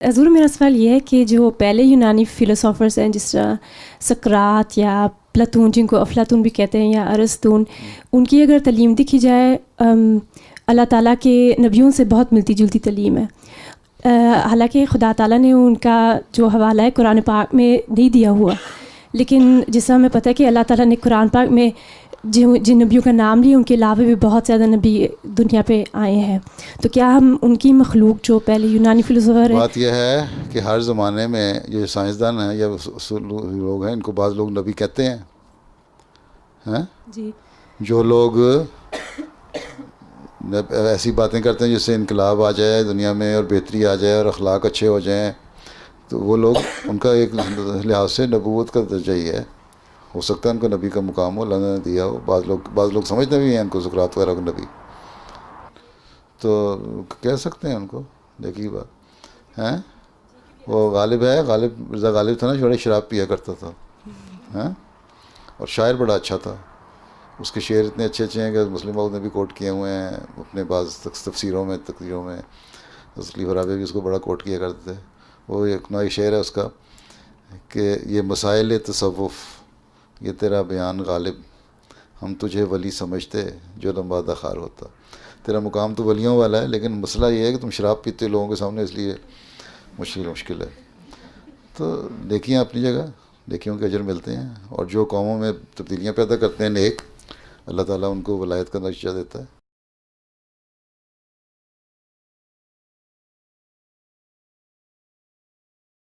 حضور میرا سوال یہ ہے کہ جو پہلے یونانی فلسافرس ہیں جس طرح سقراط یا پلاتون جن کو افلاطون بھی کہتے ہیں یا ارسطون، ان کی اگر تعلیم دیکھی جائے اللہ تعالیٰ کے نبیوں سے بہت ملتی جلتی تعلیم ہے. حالانکہ خدا تعالیٰ نے ان کا جو حوالہ ہے قرآن پاک میں نہیں دیا ہوا، لیکن جس طرح ہمیں پتہ ہے کہ اللہ تعالیٰ نے قرآن پاک میں جن نبیوں کا نام لیا ان کے علاوہ بھی بہت زیادہ نبی دنیا پہ آئے ہیں، تو کیا ہم ان کی مخلوق جو پہلے یونانی فلسفر ہیں؟ بات یہ ہے کہ ہر زمانے میں جو سائنسدان ہیں یا لوگ ہیں ان کو بعض لوگ نبی کہتے ہیں جی. جو لوگ ایسی باتیں کرتے ہیں جس سے انقلاب آ جائے دنیا میں اور بہتری آ جائے اور اخلاق اچھے ہو جائیں، تو وہ لوگ ان کا ایک لحاظ سے نبوت کا درجہ ہی ہے. ہو سکتا ہے ان کو نبی کا مقام ہو، اللہ نے دیا ہو. بعض لوگ سمجھتے بھی ہیں ان کو سقراط وغیرہ کو نبی، تو کہہ سکتے ہیں ان کو. دیکھیے بات ہیں وہ غالب ہے، مرزا غالب تھا نا، بڑے شراب پیا کرتا تھا اور شاعر بڑا اچھا تھا. اس کے شعر اتنے اچھے ہیں کہ مسلم باؤ نے بھی کوٹ کیے ہوئے ہیں اپنے بعض تفسیروں میں تقریروں میں. خلیفہ رابع بھی اس کو بڑا کوٹ کیا کرتے تھے. وہ ایک نئی شعر ہے اس کا کہ یہ مسائل تصوف یہ تیرا بیان غالب، ہم تجھے ولی سمجھتے جو لمبادہ خار ہوتا. تیرا مقام تو ولیوں والا ہے، لیکن مسئلہ یہ ہے کہ تم شراب پیتے لوگوں کے سامنے، اس لیے مشکل ہے. تو دیکھیے اپنی جگہ دیکھیوں کے اجر ملتے ہیں، اور جو قوموں میں تبدیلیاں پیدا کرتے ہیں نیک، اللہ تعالیٰ ان کو ولایت کا نتیجہ دیتا ہے.